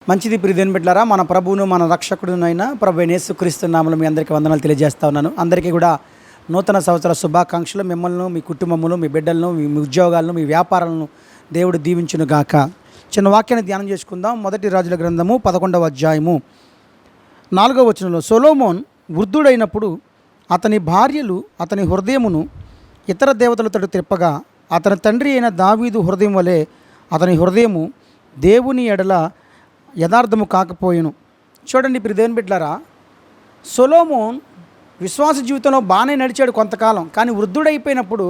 మంచిది ప్రియదేవుని బిడ్డలారా, మన ప్రభువును మన రక్షకుడునైన ప్రభువైన యేసుక్రీస్తు నామములో మీ అందరికీ వందనాలు తెలియజేస్తా ఉన్నాను. అందరికీ కూడా నూతన సంవత్సర శుభాకాంక్షలు. మిమ్మల్ని, మీ కుటుంబమును, మీ బిడ్డలను, మీ ఉద్యోగాలను, మీ వ్యాపారాలను దేవుడు దీవించును గాక. చిన్న వాక్యాన్ని ధ్యానం చేసుకుందాం. మొదటి రాజుల గ్రంథము 11వ అధ్యాయము 4వ వచనంలో, సొలొమోన్ వృద్ధుడైనప్పుడు అతని భార్యలు అతని హృదయమును ఇతర దేవతలతో తిప్పగా అతని తండ్రి అయిన దావీదు హృదయం వలె అతని హృదయము దేవుని ఎడల యథార్థము కాకపోయెను. చూడండి ప్రియదేవుని బిడ్డలారా, సొలొమోన్ విశ్వాస జీవితంలో బాగానే నడిచాడు కొంతకాలం. కానీ వృద్ధుడైపోయినప్పుడు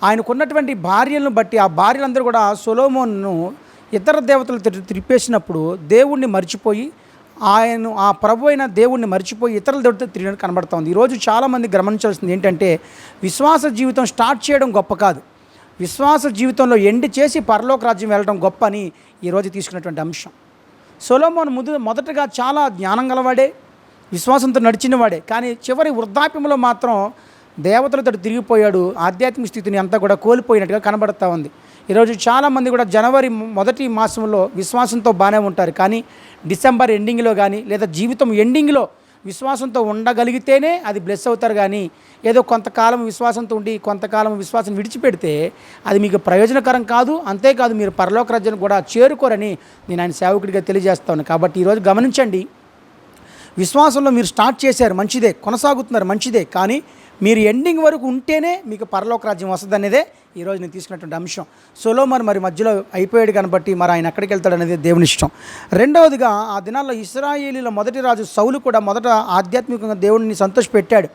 ఆయనకున్నటువంటి భార్యలను బట్టి ఆ భార్యలందరూ కూడా సొలొమోన్ను ఇతర దేవతలతో త్రిప్పేసినప్పుడు దేవుణ్ణి మర్చిపోయి ఆ ప్రభు అయిన దేవుణ్ణి మర్చిపోయి ఇతరుల దేవుడితో తిరిగి కనబడుతూ ఉంది. ఈరోజు చాలామంది గమనించాల్సింది ఏంటంటే, విశ్వాస జీవితం స్టార్ట్ చేయడం గొప్ప కాదు, విశ్వాస జీవితంలో ఎండ్ చేసి పరలోక రాజ్యం వెళ్ళడం గొప్ప అని ఈరోజు తీసుకున్నటువంటి అంశం. సొలొమోన్ మొదటగా చాలా జ్ఞానం గలవాడే, విశ్వాసంతో నడిచినవాడే. కానీ చివరి వృద్ధాప్యంలో మాత్రం దేవతలతో తిరిగిపోయాడు. ఆధ్యాత్మిక స్థితిని అంతా కూడా కోల్పోయినట్టుగా కనబడుతూ ఉంది. ఈరోజు చాలామంది కూడా జనవరి మొదటి మాసంలో విశ్వాసంతో బాగానే ఉంటారు. కానీ డిసెంబర్ ఎండింగ్లో కానీ లేదా జీవితం ఎండింగ్లో విశ్వాసంతో ఉండగలిగితేనే అది బ్లెస్ అవుతారు. కానీ ఏదో కొంతకాలం విశ్వాసంతో ఉండి కొంతకాలం విశ్వాసం విడిచిపెడితే అది మీకు ప్రయోజనకరం కాదు. అంతేకాదు, మీరు పరలోక రాజ్యాన్ని కూడా చేరుకోరని నేను ఆయన సేవకుడిగా తెలియజేస్తాను. కాబట్టి ఈరోజు గమనించండి, విశ్వాసంలో మీరు స్టార్ట్ చేశారు మంచిదే, కొనసాగుతున్నారు మంచిదే. కానీ మీరు ఎండింగ్ వరకు ఉంటేనే మీకు పరలోక రాజ్యం వస్తుంది అనేదే ఈరోజు నేను తీసుకున్నటువంటి అంశం. సొలొమోన్ మరి మధ్యలో అయిపోయాడు కనబట్టి మరి ఆయన ఎక్కడికి వెళ్తాడు అనేది దేవుని ఇష్టం. రెండవదిగా, ఆ దినాల్లో ఇశ్రాయేలీల మొదటి రాజు సౌలు కూడా మొదట ఆధ్యాత్మికంగా దేవుడిని సంతోషపెట్టాడు.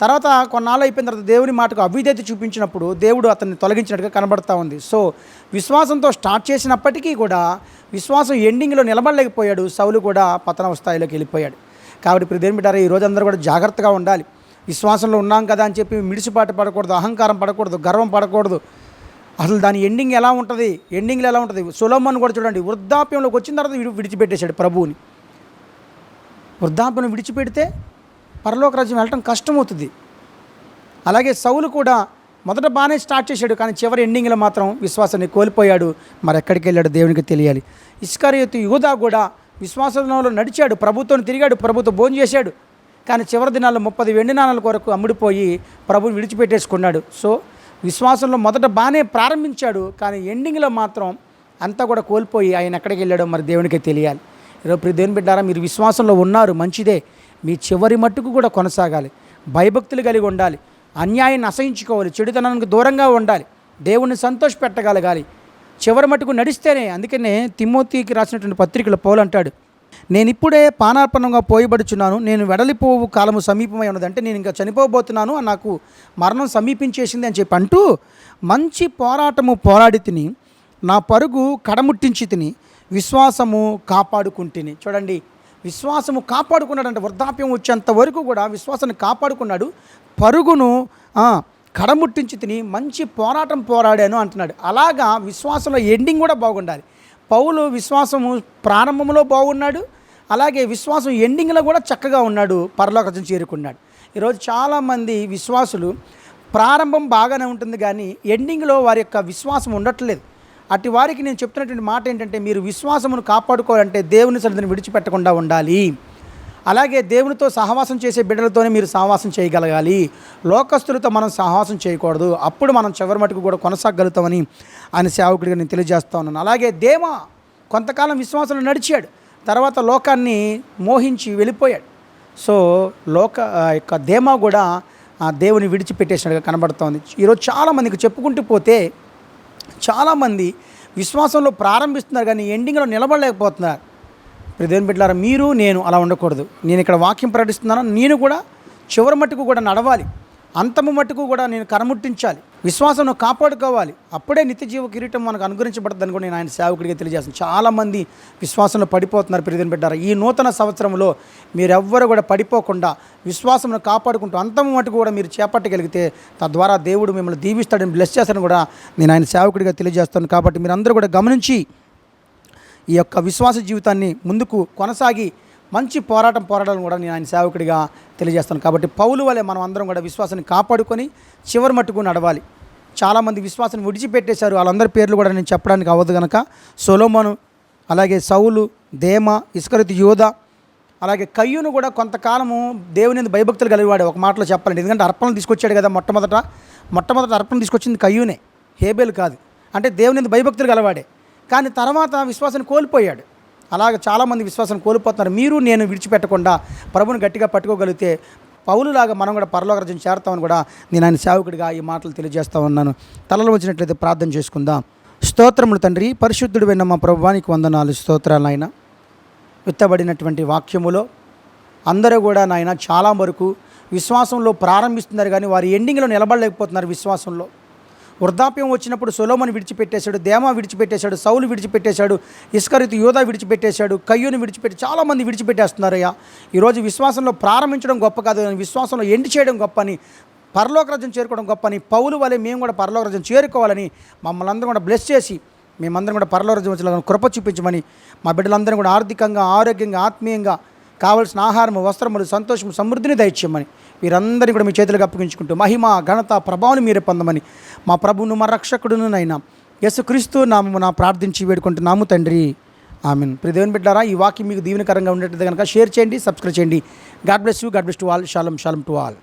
తర్వాత కొన్నాళ్ళు అయిపోయిన తర్వాత దేవుని మాటకు అవిధేయత చూపించినప్పుడు దేవుడు అతన్ని తొలగించినట్టుగా కనబడతా ఉంది. సో విశ్వాసంతో స్టార్ట్ చేసినప్పటికీ కూడా విశ్వాసం ఎండింగ్లో నిలబడలేకపోయాడు. సౌలు కూడా పతన స్థాయిలోకి వెళ్ళిపోయాడు. కాబట్టి ఇప్పుడు దేవుని బిడ్డారా, ఈరోజు అందరూ కూడా జాగ్రత్తగా ఉండాలి. విశ్వాసంలో ఉన్నాం కదా అని చెప్పి మిడిసిపాటు పడకూడదు, అహంకారం పడకూడదు, గర్వం పడకూడదు. అసలు దాని ఎండింగ్ ఎలా ఉంటుంది, ఎండింగ్లో ఎలా ఉంటుంది. సొలొమోన్ కూడా చూడండి, వృద్ధాప్యంలోకి వచ్చిన తర్వాత విడిచిపెట్టేశాడు ప్రభువుని. వృద్ధాప్యం విడిచిపెడితే పరలోక రాజ్యం వెళ్ళటం కష్టమవుతుంది. అలాగే సౌలు కూడా మొదట బాగానే స్టార్ట్ చేశాడు, కానీ చివరి ఎండింగ్లో మాత్రం విశ్వాసాన్ని కోల్పోయాడు. మరి ఎక్కడికి వెళ్ళాడు దేవునికి తెలియాలి. ఇస్కరియోతు యూదా కూడా విశ్వాసంలో నడిచాడు, ప్రభుత్వం తిరిగాడు, ప్రభుత్వం భోజనం చేశాడు. కానీ చివరి దినాల్లో 30 వెండి నాణాల కొరకు అమ్ముడిపోయి ప్రభుని విడిచిపెట్టేసుకున్నాడు. సో విశ్వాసంలో మొదట బాగానే ప్రారంభించాడు, కానీ ఎండింగ్లో మాత్రం అంతా కూడా కోల్పోయి ఆయన ఎక్కడికి వెళ్ళాడో మరి దేవునికే తెలియాలి. ఈరోజు దేవుని బిడ్డారా, మీరు విశ్వాసంలో ఉన్నారు మంచిదే, మీ చివరి మట్టుకు కూడా కొనసాగాలి. భయభక్తులు కలిగి ఉండాలి, అన్యాయాన్ని అసహించుకోవాలి, చెడుతనానికి దూరంగా ఉండాలి, దేవుణ్ణి సంతోషపెట్టగలగాలి. చివరి మట్టుకు నడిస్తేనే. అందుకనే తిమోతికి రాసినటువంటి పత్రికలో పౌలు అంటాడు, నేను ఇప్పుడే పానార్పణంగా పోయబడుచున్నాను, నేను వెడలిపోవు కాలము సమీపమై ఉన్నది. అంటే నేను ఇంకా చనిపోబోతున్నాను, నాకు మరణం సమీపించేసింది అని చెప్పి అంటూ, మంచి పోరాటము పోరాడి తిని, నా పరుగు కడముట్టించి తిని, విశ్వాసము కాపాడుకుంటుని. చూడండి, విశ్వాసము కాపాడుకున్నాడు. అంటే వృద్ధాప్యం వచ్చేంత వరకు కూడా విశ్వాసాన్ని కాపాడుకున్నాడు. పరుగును కడముట్టించి తిని మంచి పోరాటం పోరాడాను అంటున్నాడు. అలాగా విశ్వాసంలో ఎండింగ్ కూడా బాగుండాలి. పౌలు విశ్వాసము ప్రారంభంలో బాగున్నాడు, అలాగే విశ్వాసం ఎండింగ్లో కూడా చక్కగా ఉన్నాడు, పరలోకం చేరుకున్నాడు. ఈరోజు చాలామంది విశ్వాసులు ప్రారంభం బాగానే ఉంటుంది, కానీ ఎండింగ్లో వారి యొక్క విశ్వాసం ఉండట్లేదు. అటు వారికి నేను చెప్తున్నటువంటి మాట ఏంటంటే, మీరు విశ్వాసమును కాపాడుకోవాలంటే దేవుని సన్నిధిని విడిచిపెట్టకుండా ఉండాలి. అలాగే దేవునితో సహవాసం చేసే బిడ్డలతోనే మీరు సహవాసం చేయగలగాలి. లోకస్తులతో మనం సహవాసం చేయకూడదు. అప్పుడు మనం చివరి మటుకు కూడా కొనసాగలుగుతామని ఆయన సేవకుడిగా నేను తెలియజేస్తా ఉన్నాను. అలాగే దేమా కొంతకాలం విశ్వాసంలో నడిచాడు, తర్వాత లోకాన్ని మోహించి వెళ్ళిపోయాడు. సో యొక్క దేమా కూడా దేవుని విడిచిపెట్టేసినట్టుగా కనబడుతోంది. ఈరోజు చాలామందికి చెప్పుకుంటూ పోతే చాలామంది విశ్వాసంలో ప్రారంభిస్తున్నారు, కానీ ఎండింగ్లో నిలబడలేకపోతున్నారు. దేవుని బిడ్డలారా, మీరు నేను అలా ఉండకూడదు. నేను ఇక్కడ వాక్యం ప్రకటిస్తున్నాను, నేను కూడా చివరి మట్టుకు కూడా నడవాలి, అంతము మట్టుకు కూడా నేను కరముట్టించాలి, విశ్వాసం కాపాడుకోవాలి. అప్పుడే నిత్య జీవ కిరీటం మనకు అనుగ్రహించబడుతుందని కూడా నేను ఆయన సేవకుడిగా తెలియజేస్తాను. చాలామంది విశ్వాసంలో పడిపోతున్నారు. దేవుని బిడ్డలారా, ఈ నూతన సంవత్సరంలో మీరెవ్వరూ కూడా పడిపోకుండా విశ్వాసమును కాపాడుకుంటూ అంతము మట్టుకు కూడా మీరు చేపట్టగలిగితే తద్వారా దేవుడు మిమ్మల్ని దీవిస్తాడని, బ్లెస్ చేస్తాడని కూడా నేను ఆయన సేవకుడిగా తెలియజేస్తాను. కాబట్టి మీరు అందరూ కూడా గమనించి ఈ యొక్క విశ్వాస జీవితాన్ని ముందుకు కొనసాగి మంచి పోరాడాలని కూడా నేను ఆయన సేవకుడిగా తెలియజేస్తాను. కాబట్టి పౌలు వలె మనం అందరం కూడా విశ్వాసాన్ని కాపాడుకొని చివరి మట్టుకు నడవాలి. చాలామంది విశ్వాసాన్ని విడిచిపెట్టేశారు, వాళ్ళందరి పేర్లు కూడా నేను చెప్పడానికి అవ్వదు కనుక సొలొమోను అలాగే సౌలు, దేమ, ఇస్కరియోతు యూదా, అలాగే కయ్యూను కూడా కొంతకాలము దేవుని యందు భయభక్తులు కలిగివాడు ఒక మాటలో చెప్పాలంటే. ఎందుకంటే అర్పణలు తీసుకొచ్చాడు కదా, మొట్టమొదట అర్పణ తీసుకొచ్చింది కయ్యూనే, హేబేలు కాదు. అంటే దేవుని యందు భయభక్తులు గలవాడే. కానీ తర్వాత విశ్వాసాన్ని కోల్పోయాడు. అలాగే చాలామంది విశ్వాసాన్ని కోల్పోతున్నారు. మీరు నేను విడిచిపెట్టకుండా ప్రభుని గట్టిగా పట్టుకోగలిగితే పౌలులాగా మనం కూడా పరలోక రాజ్యం చేరతామని కూడా నేను ఆయన సేవకుడిగా ఈ మాటలు తెలియజేస్తా ఉన్నాను. తలలో వచ్చినట్లయితే ప్రార్థన చేసుకుందాం. స్తోత్రములు తండ్రి, పరిశుద్ధుడు అయిన మా ప్రభువానికి వందనాలు, స్తోత్రాలు నాయన. విత్తబడినటువంటి వాక్యములో అందరూ కూడా నాయన చాలా వరకు విశ్వాసంలో ప్రారంభిస్తున్నారు కానీ వారి ఎండింగ్లో నిలబడలేకపోతున్నారు. విశ్వాసంలో వృద్ధాప్యం వచ్చినప్పుడు సొలొమోను విడిచిపెట్టేశాడు, దేమా విడిచిపెట్టేశాడు, సౌలు విడిచిపెట్టేశాడు, ఇస్కరియోతు యూదా విడిచిపెట్టేశాడు, కయ్యూని విడిచిపెట్టి చాలామంది విడిచిపెట్టేస్తున్నారయ్యా. ఈరోజు విశ్వాసంలో ప్రారంభించడం గొప్ప కాదు, విశ్వాసంలో ఎండ్ చేయడం గొప్ప అని, పరలోక రాజ్యం చేరుకోవడం గొప్ప అని, పౌలు వలె మేము కూడా పరలోక రాజ్యం చేరుకోవాలని మమ్మల్ని అందరం కూడా బ్లెస్ చేసి మేమందరం కూడా పరలోక రాజ్యం వచ్చేలాగా కృప చూపించమని, మా బిడ్డలందరం కూడా ఆర్థికంగా, ఆరోగ్యంగా, ఆత్మీయంగా కావలసిన ఆహారము, వస్త్రములు, సంతోషము, సమృద్ధిని దయచేయమని వీరందరినీ కూడా మీ చేతులకు అప్పగించుకుంటూ మహిమ, ఘనత, ప్రభావం మీరే పొందమని మా ప్రభువును, మా రక్షకుడును నైనా యేసుక్రీస్తు నామమున ప్రార్థించి వేడుకుంటున్నాము తండ్రి, ఆమేన్. ప్రియ దేవుని బిడ్డలారా, ఈ వాక్యం మీకు దీవెనకరంగా ఉండేటది కనుక షేర్ చేయండి, సబ్స్క్రైబ్ చేయండి. God bless you, God bless to all. షాలం to all.